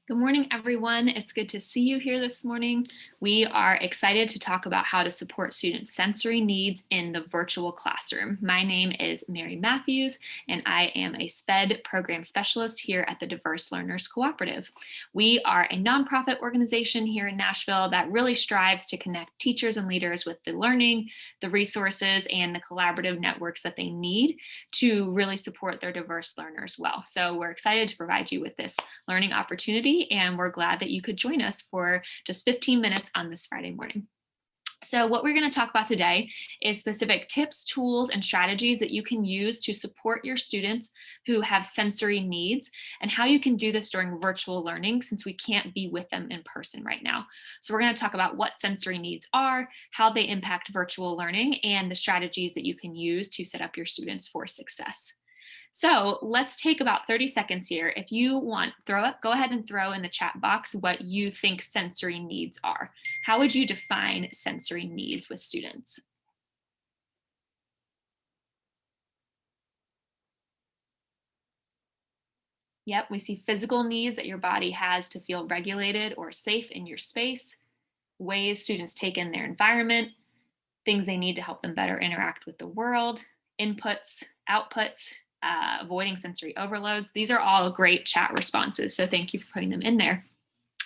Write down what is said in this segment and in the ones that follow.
Good morning, everyone. It's good to see you here this morning. We are excited to talk about how to support students' sensory needs in the virtual classroom. My name is Mary Matthews, and I am a SPED program specialist here at the Diverse Learners Cooperative. We are a nonprofit organization here in Nashville that really strives to connect teachers and leaders with the learning, the resources, and the collaborative networks that they need to really support their diverse learners well. So we're excited to provide you with this learning opportunity, and we're glad that you could join us for just 15 minutes on this Friday morning. So what we're going to talk about today is specific tips, tools, and strategies that you can use to support your students who have sensory needs and how you can do this during virtual learning since we can't be with them in person right now. So we're going to talk about what sensory needs are, how they impact virtual learning, and the strategies that you can use to set up your students for success. So let's take about 30 seconds here. If you want, go ahead and throw in the chat box what you think sensory needs are. How would you define sensory needs with students? Yep, we see physical needs that your body has to feel regulated or safe in your space, ways students take in their environment, things they need to help them better interact with the world, inputs, outputs, avoiding sensory overloads. These are all great chat responses, so thank you for putting them in there.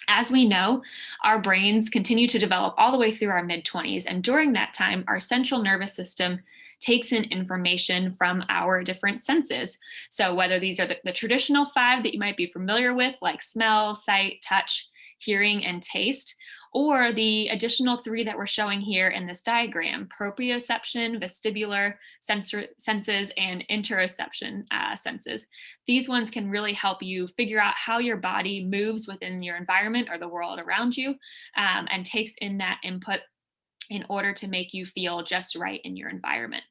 As we know, our brains continue to develop all the way through our mid-20s, and during that time, our central nervous system takes in information from our different senses. So whether these are the traditional five that you might be familiar with, like smell, sight, touch, hearing, and taste, or the additional three that we're showing here in this diagram: proprioception, vestibular senses, and interoception senses. These ones can really help you figure out how your body moves within your environment or the world around you, and takes in that input in order to make you feel just right in your environment.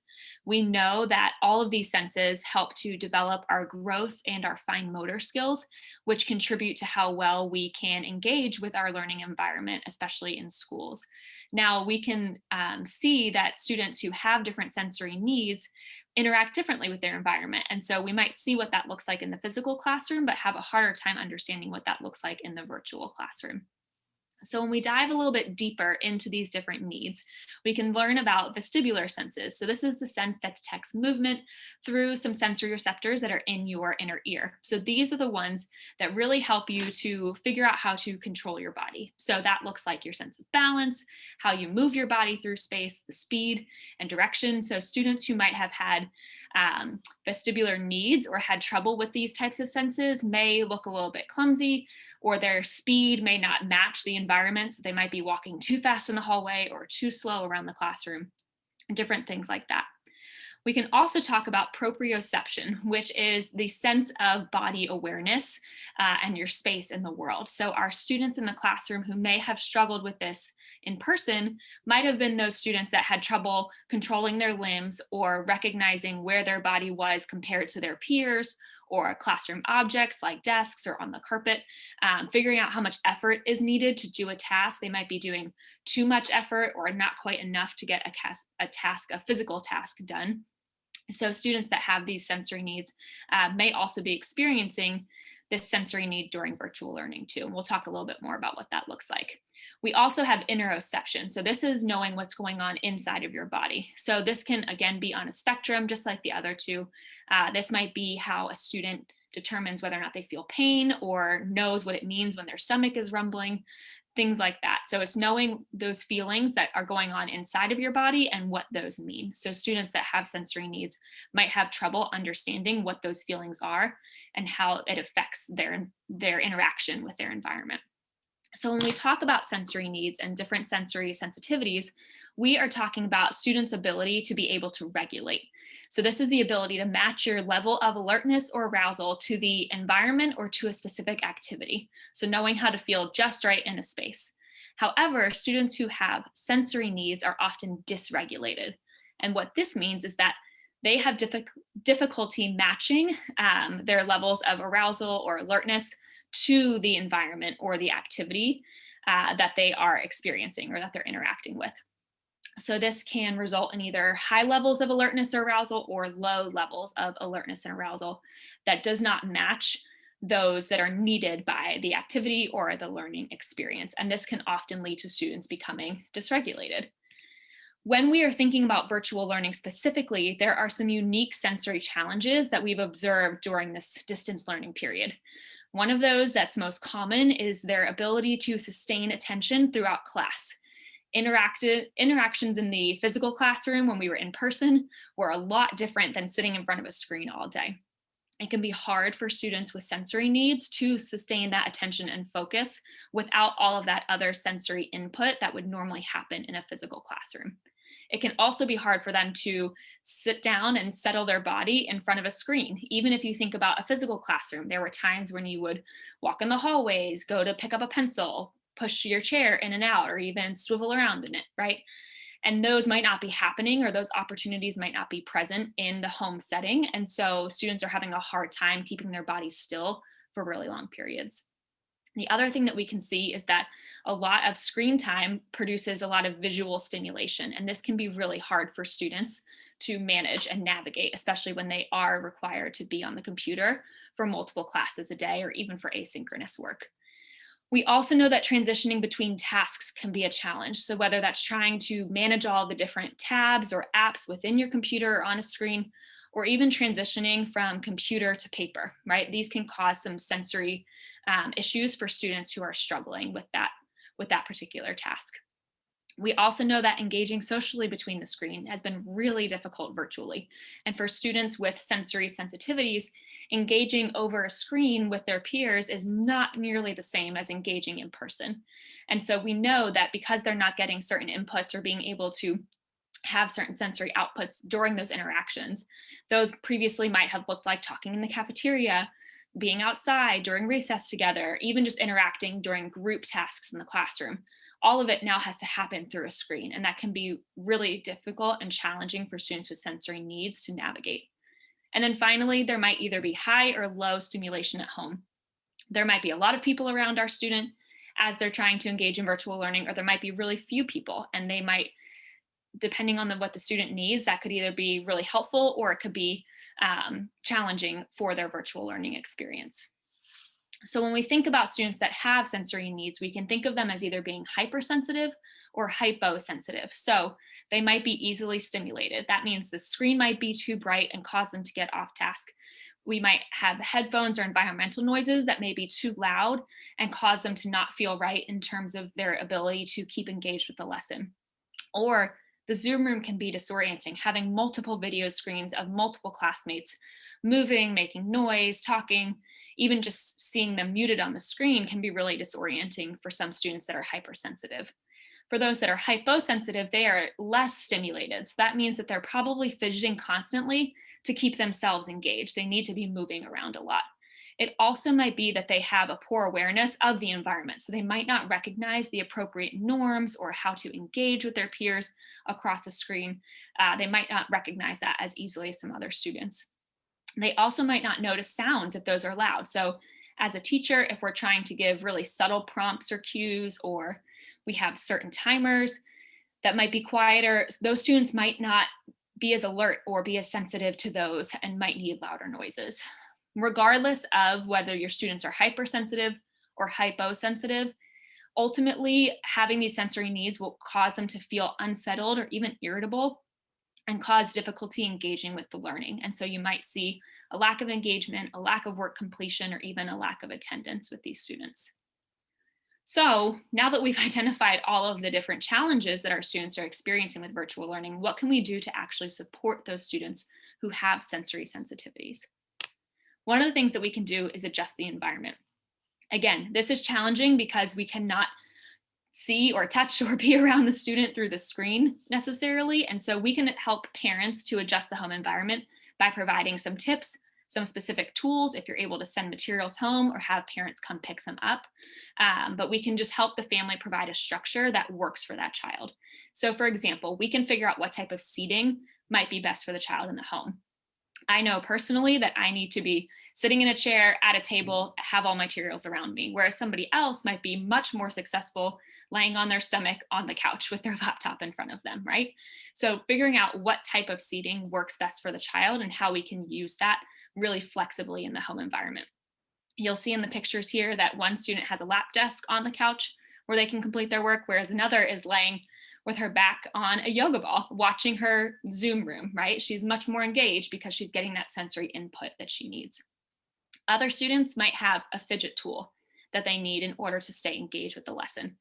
We know that all of these senses help to develop our gross and our fine motor skills, which contribute to how well we can engage with our learning environment, especially in schools. Now, we can see that students who have different sensory needs interact differently with their environment. And so we might see what that looks like in the physical classroom, but have a harder time understanding what that looks like in the virtual classroom. So when we dive a little bit deeper into these different needs, we can learn about vestibular senses. So this is the sense that detects movement through some sensory receptors that are in your inner ear. So these are the ones that really help you to figure out how to control your body. So that looks like your sense of balance, how you move your body through space, the speed and direction. So students who might have had vestibular needs or had trouble with these types of senses may look a little bit clumsy, or their speed may not match the environment. So they might be walking too fast in the hallway or too slow around the classroom, different things like that. We can also talk about proprioception, which is the sense of body awareness and your space in the world. So our students in the classroom who may have struggled with this in person might have been those students that had trouble controlling their limbs or recognizing where their body was compared to their peers or classroom objects like desks or on the carpet, figuring out how much effort is needed to do a task. They might be doing too much effort or not quite enough to get a physical task done. So students that have these sensory needs may also be experiencing this sensory need during virtual learning too. And we'll talk a little bit more about what that looks like. We also have interoception. So this is knowing what's going on inside of your body. So this can, again, be on a spectrum, just like the other two. This might be how a student determines whether or not they feel pain or knows what it means when their stomach is rumbling, things like that. So it's knowing those feelings that are going on inside of your body and what those mean. So students that have sensory needs might have trouble understanding what those feelings are and how it affects their interaction with their environment. So when we talk about sensory needs and different sensory sensitivities, we are talking about students' ability to be able to regulate. So this is the ability to match your level of alertness or arousal to the environment or to a specific activity. So knowing how to feel just right in a space. However, students who have sensory needs are often dysregulated. And what this means is that they have difficulty matching their levels of arousal or alertness to the environment or the activity that they are experiencing or that they're interacting with. So this can result in either high levels of alertness or arousal or low levels of alertness and arousal that does not match those that are needed by the activity or the learning experience. And this can often lead to students becoming dysregulated. When we are thinking about virtual learning specifically, there are some unique sensory challenges that we've observed during this distance learning period. One of those that's most common is their ability to sustain attention throughout class. Interactions in the physical classroom when we were in person were a lot different than sitting in front of a screen all day. It can be hard for students with sensory needs to sustain that attention and focus without all of that other sensory input that would normally happen in a physical classroom. It can also be hard for them to sit down and settle their body in front of a screen. Even if you think about a physical classroom, there were times when you would walk in the hallways, go to pick up a pencil, push your chair in and out, or even swivel around in it, right? And those might not be happening, or those opportunities might not be present in the home setting. And so students are having a hard time keeping their bodies still for really long periods. The other thing that we can see is that a lot of screen time produces a lot of visual stimulation, and this can be really hard for students to manage and navigate, especially when they are required to be on the computer for multiple classes a day or even for asynchronous work. We also know that transitioning between tasks can be a challenge. So whether that's trying to manage all the different tabs or apps within your computer or on a screen, or even transitioning from computer to paper, right? These can cause some sensory issues for students who are struggling with that particular task. We also know that engaging socially between the screen has been really difficult virtually. And for students with sensory sensitivities, engaging over a screen with their peers is not nearly the same as engaging in person. And so we know that because they're not getting certain inputs or being able to have certain sensory outputs during those interactions, those previously might have looked like talking in the cafeteria, being outside during recess together, even just interacting during group tasks in the classroom. All of it now has to happen through a screen, and that can be really difficult and challenging for students with sensory needs to navigate. And then finally, there might either be high or low stimulation at home. There might be a lot of people around our student as they're trying to engage in virtual learning, or there might be really few people, and they might, depending on what the student needs, that could either be really helpful or it could be challenging for their virtual learning experience. So when we think about students that have sensory needs, we can think of them as either being hypersensitive or hyposensitive. So they might be easily stimulated. That means the screen might be too bright and cause them to get off task. We might have headphones or environmental noises that may be too loud and cause them to not feel right in terms of their ability to keep engaged with the lesson. Or the Zoom room can be disorienting, having multiple video screens of multiple classmates moving, making noise, talking. Even just seeing them muted on the screen can be really disorienting for some students that are hypersensitive. For those that are hyposensitive, they are less stimulated. So that means that they're probably fidgeting constantly to keep themselves engaged. They need to be moving around a lot. It also might be that they have a poor awareness of the environment. So they might not recognize the appropriate norms or how to engage with their peers across the screen. They might not recognize that as easily as some other students. They also might not notice sounds if those are loud. So as a teacher, if we're trying to give really subtle prompts or cues, or we have certain timers that might be quieter, those students might not be as alert or be as sensitive to those and might need louder noises. Regardless of whether your students are hypersensitive or hyposensitive, ultimately having these sensory needs will cause them to feel unsettled or even irritable and cause difficulty engaging with the learning. And so you might see a lack of engagement, a lack of work completion, or even a lack of attendance with these students. So now that we've identified all of the different challenges that our students are experiencing with virtual learning, what can we do to actually support those students who have sensory sensitivities? One of the things that we can do is adjust the environment. Again, this is challenging because we cannot see or touch or be around the student through the screen necessarily. And so we can help parents to adjust the home environment by providing some tips, some specific tools if you're able to send materials home or have parents come pick them up. But we can just help the family provide a structure that works for that child. So for example, we can figure out what type of seating might be best for the child in the home. I know personally that I need to be sitting in a chair at a table, have all materials around me, whereas somebody else might be much more successful laying on their stomach on the couch with their laptop in front of them, right? So figuring out what type of seating works best for the child and how we can use that really flexibly in the home environment. You'll see in the pictures here that one student has a lap desk on the couch where they can complete their work, whereas another is laying with her back on a yoga ball, watching her Zoom room, right? She's much more engaged because she's getting that sensory input that she needs. Other students might have a fidget tool that they need in order to stay engaged with the lesson.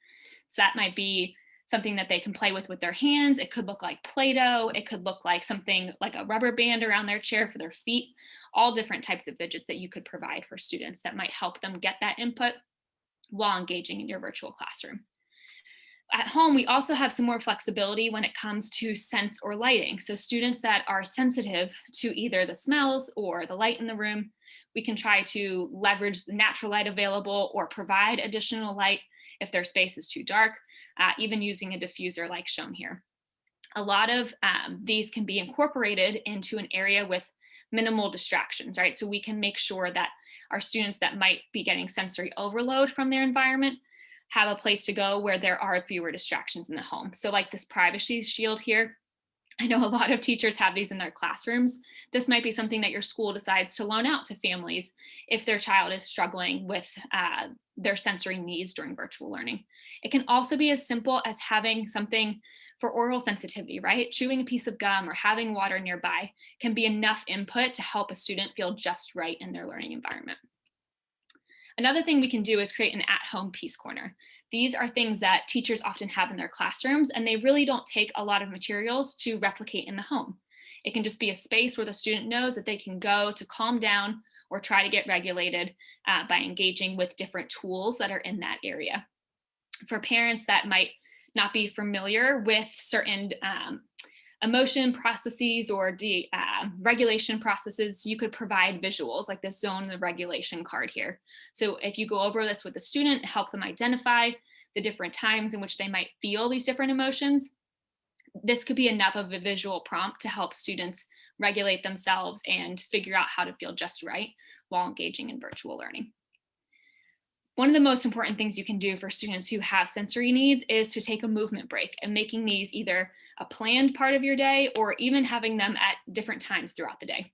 So that might be something that they can play with their hands. It could look like Play-Doh. It could look like something like a rubber band around their chair for their feet. All different types of fidgets that you could provide for students that might help them get that input while engaging in your virtual classroom. At home, we also have some more flexibility when it comes to sense or lighting. So students that are sensitive to either the smells or the light in the room, we can try to leverage the natural light available or provide additional light if their space is too dark, even using a diffuser like shown here. A lot of these can be incorporated into an area with minimal distractions, right? So we can make sure that our students that might be getting sensory overload from their environment have a place to go where there are fewer distractions in the home. So like this privacy shield here, I know a lot of teachers have these in their classrooms. This might be something that your school decides to loan out to families if their child is struggling with their sensory needs during virtual learning. It can also be as simple as having something for oral sensitivity, right? Chewing a piece of gum or having water nearby can be enough input to help a student feel just right in their learning environment. Another thing we can do is create an at-home peace corner. These are things that teachers often have in their classrooms, and they really don't take a lot of materials to replicate in the home. It can just be a space where the student knows that they can go to calm down or try to get regulated by engaging with different tools that are in that area. For parents that might not be familiar with certain emotion processes or regulation processes, you could provide visuals like this zone of regulation card here. So if you go over this with the student, help them identify the different times in which they might feel these different emotions, this could be enough of a visual prompt to help students regulate themselves and figure out how to feel just right while engaging in virtual learning. One of the most important things you can do for students who have sensory needs is to take a movement break, and making these either a planned part of your day or even having them at different times throughout the day.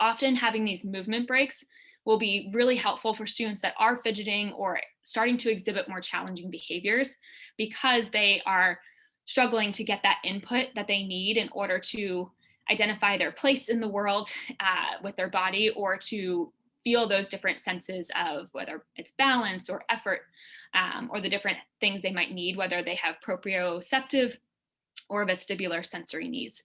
Often having these movement breaks will be really helpful for students that are fidgeting or starting to exhibit more challenging behaviors because they are struggling to get that input that they need in order to identify their place in the world with their body, or to feel those different senses of whether it's balance or effort, or the different things they might need, whether they have proprioceptive or vestibular sensory needs.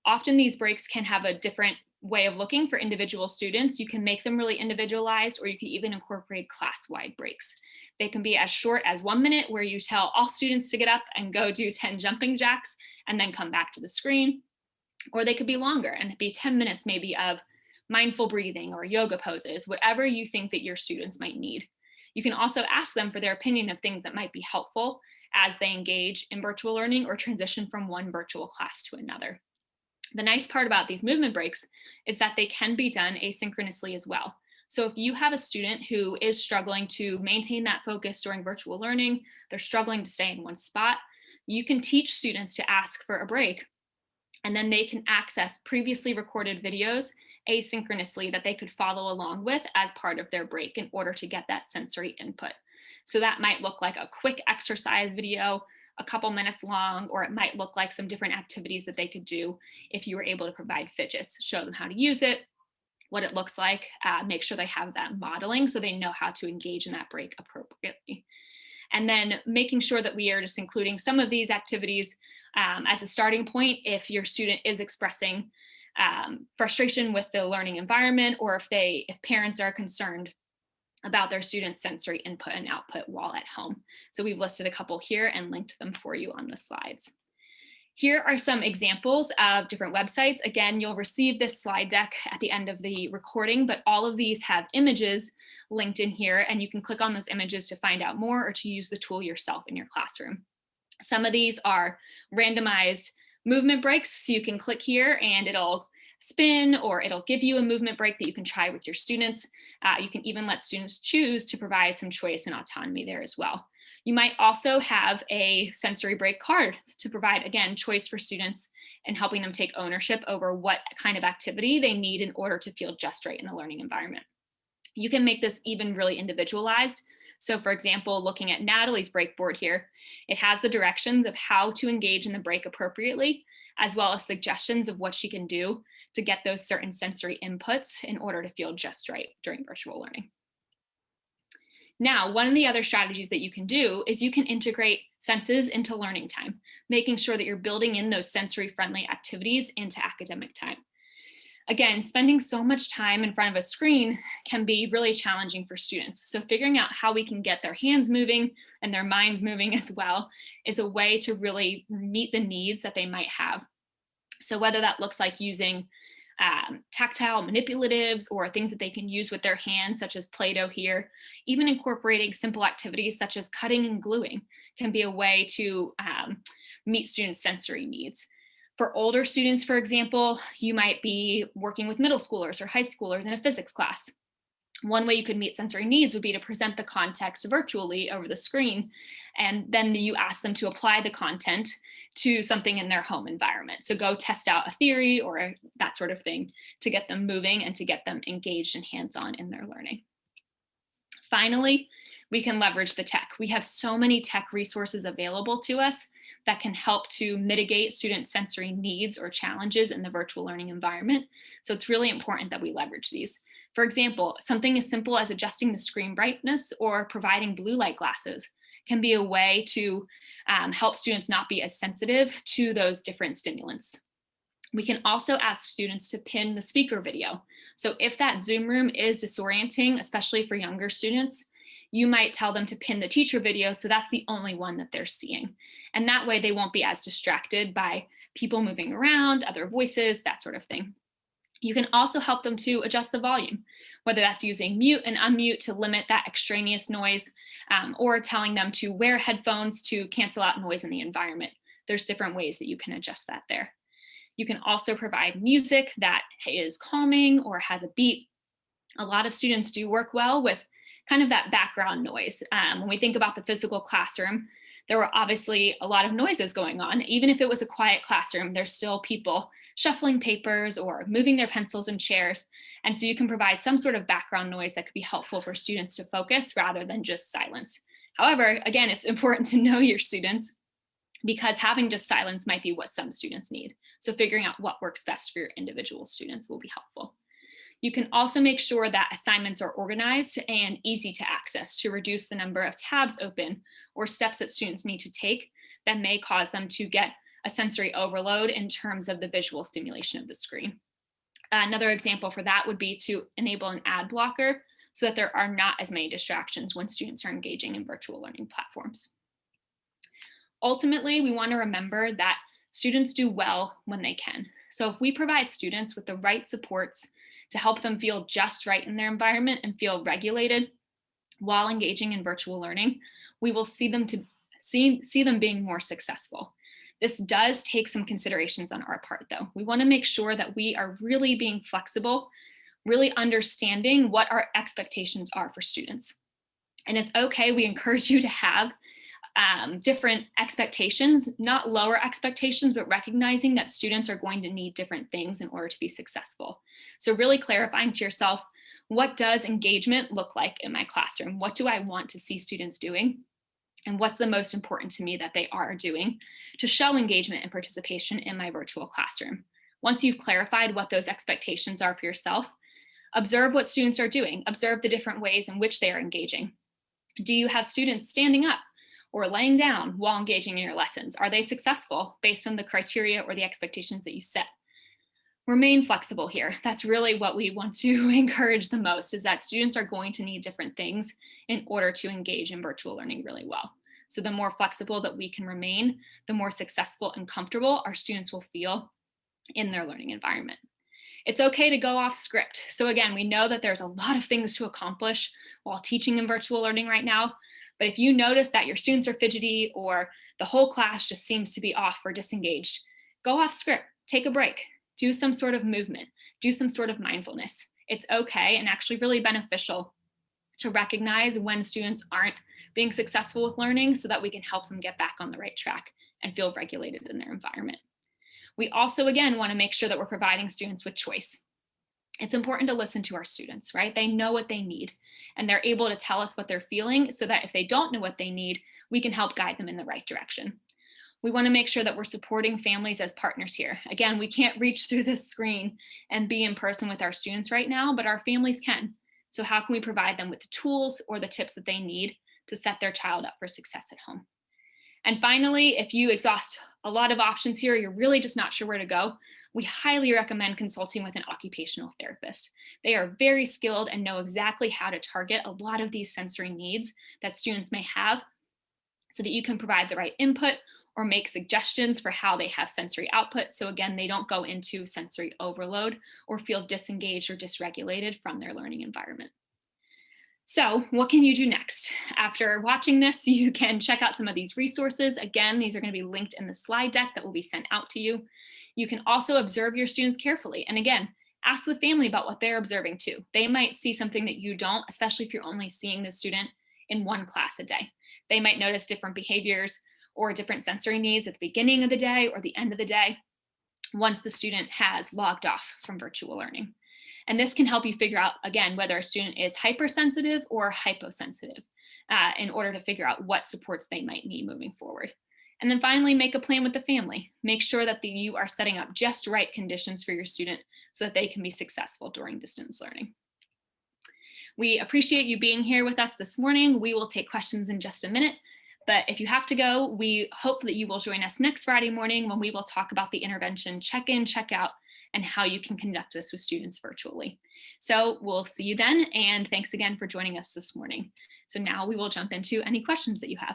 Often these breaks can have a different way of looking for individual students. You can make them really individualized, or you can even incorporate class-wide breaks. They can be as short as 1 minute, where you tell all students to get up and go do 10 jumping jacks and then come back to the screen. Or they could be longer and be 10 minutes maybe of mindful breathing or yoga poses, whatever you think that your students might need. You can also ask them for their opinion of things that might be helpful as they engage in virtual learning or transition from one virtual class to another. The nice part about these movement breaks is that they can be done asynchronously as well. So if you have a student who is struggling to maintain that focus during virtual learning, they're struggling to stay in one spot, you can teach students to ask for a break, and then they can access previously recorded videos asynchronously that they could follow along with as part of their break in order to get that sensory input. So that might look like a quick exercise video, a couple minutes long, or it might look like some different activities that they could do if you were able to provide fidgets, show them how to use it, what it looks like, make sure they have that modeling so they know how to engage in that break appropriately. And then making sure that we are just including some of these activities as a starting point if your student is expressing frustration with the learning environment, or if parents are concerned about their students' sensory input and output while at home. So we've listed a couple here and linked them for you on the slides. Here are some examples of different websites. Again, you'll receive this slide deck at the end of the recording, but all of these have images linked in here, and you can click on those images to find out more or to use the tool yourself in your classroom. Some of these are randomized movement breaks, so you can click here and it'll spin, or it'll give you a movement break that you can try with your students. You can even let students choose to provide some choice and autonomy there as well. You might also have a sensory break card to provide, again, choice for students and helping them take ownership over what kind of activity they need in order to feel just right in the learning environment. You can make this even really individualized. So for example, looking at Natalie's break board here, it has the directions of how to engage in the break appropriately, as well as suggestions of what she can do to get those certain sensory inputs in order to feel just right during virtual learning. Now, one of the other strategies that you can do is you can integrate senses into learning time, making sure that you're building in those sensory friendly activities into academic time. Again, spending so much time in front of a screen can be really challenging for students. So figuring out how we can get their hands moving and their minds moving as well is a way to really meet the needs that they might have. So whether that looks like using tactile manipulatives or things that they can use with their hands, such as Play-Doh here, even incorporating simple activities such as cutting and gluing can be a way to meet students' sensory needs. For older students, for example, you might be working with middle schoolers or high schoolers in a physics class. One way you could meet sensory needs would be to present the context virtually over the screen, and then you ask them to apply the content to something in their home environment. So go test out a theory or that sort of thing to get them moving and to get them engaged and hands-on in their learning. Finally, we can leverage the tech. We have so many tech resources available to us that can help to mitigate student sensory needs or challenges in the virtual learning environment. So it's really important that we leverage these. For example, something as simple as adjusting the screen brightness or providing blue light glasses can be a way to help students not be as sensitive to those different stimulants. We can also ask students to pin the speaker video. So if that Zoom room is disorienting, especially for younger students, you might tell them to pin the teacher video so that's the only one that they're seeing. And that way they won't be as distracted by people moving around, other voices, that sort of thing. You can also help them to adjust the volume, whether that's using mute and unmute to limit that extraneous noise, or telling them to wear headphones to cancel out noise in the environment. There's different ways that you can adjust that there. You can also provide music that is calming or has a beat. A lot of students do work well with kind of that background noise. When we think about the physical classroom, there were obviously a lot of noises going on. Even if it was a quiet classroom, there's still people shuffling papers or moving their pencils and chairs. And so you can provide some sort of background noise that could be helpful for students to focus rather than just silence. However, again, it's important to know your students because having just silence might be what some students need. So figuring out what works best for your individual students will be helpful. You can also make sure that assignments are organized and easy to access to reduce the number of tabs open or steps that students need to take that may cause them to get a sensory overload in terms of the visual stimulation of the screen. Another example for that would be to enable an ad blocker so that there are not as many distractions when students are engaging in virtual learning platforms. Ultimately, we want to remember that students do well when they can. So if we provide students with the right supports to help them feel just right in their environment and feel regulated while engaging in virtual learning, we will see them being more successful. This does take some considerations on our part though. We want to make sure that we are really being flexible, really understanding what our expectations are for students. And it's okay, we encourage you to have different expectations, not lower expectations, but recognizing that students are going to need different things in order to be successful. So really clarifying to yourself, what does engagement look like in my classroom? What do I want to see students doing? And what's the most important to me that they are doing to show engagement and participation in my virtual classroom? Once you've clarified what those expectations are for yourself, observe what students are doing. Observe the different ways in which they are engaging. Do you have students standing up or laying down while engaging in your lessons? Are they successful based on the criteria or the expectations that you set? Remain flexible here. That's really what we want to encourage the most, is that students are going to need different things in order to engage in virtual learning really well. So the more flexible that we can remain, the more successful and comfortable our students will feel in their learning environment. It's okay to go off script. So again, we know that there's a lot of things to accomplish while teaching in virtual learning right now. But if you notice that your students are fidgety or the whole class just seems to be off or disengaged, go off script, take a break, do some sort of movement, do some sort of mindfulness. It's okay and actually really beneficial to recognize when students aren't being successful with learning so that we can help them get back on the right track and feel regulated in their environment. We also, again, want to make sure that we're providing students with choice. It's important to listen to our students, right? They know what they need and they're able to tell us what they're feeling so that if they don't know what they need, we can help guide them in the right direction. We want to make sure that we're supporting families as partners here. Again, we can't reach through this screen and be in person with our students right now, but our families can. So, how can we provide them with the tools or the tips that they need to set their child up for success at home? And finally, if you exhaust a lot of options here, you're really just not sure where to go, we highly recommend consulting with an occupational therapist. They are very skilled and know exactly how to target a lot of these sensory needs that students may have so that you can provide the right input or make suggestions for how they have sensory output. So, again, they don't go into sensory overload or feel disengaged or dysregulated from their learning environment. So, what can you do next? After watching this, you can check out some of these resources. Again, these are going to be linked in the slide deck that will be sent out to you. You can also observe your students carefully. And again, ask the family about what they're observing too. They might see something that you don't, especially if you're only seeing the student in one class a day. They might notice different behaviors or different sensory needs at the beginning of the day or the end of the day once the student has logged off from virtual learning. And this can help you figure out, again, whether a student is hypersensitive or hyposensitive in order to figure out what supports they might need moving forward. And then finally, make a plan with the family. Make sure that you are setting up just right conditions for your student so that they can be successful during distance learning. We appreciate you being here with us this morning. We will take questions in just a minute. But if you have to go, we hope that you will join us next Friday morning when we will talk about the intervention check-in, check-out, and how you can conduct this with students virtually. So we'll see you then, and thanks again for joining us this morning. So now we will jump into any questions that you have.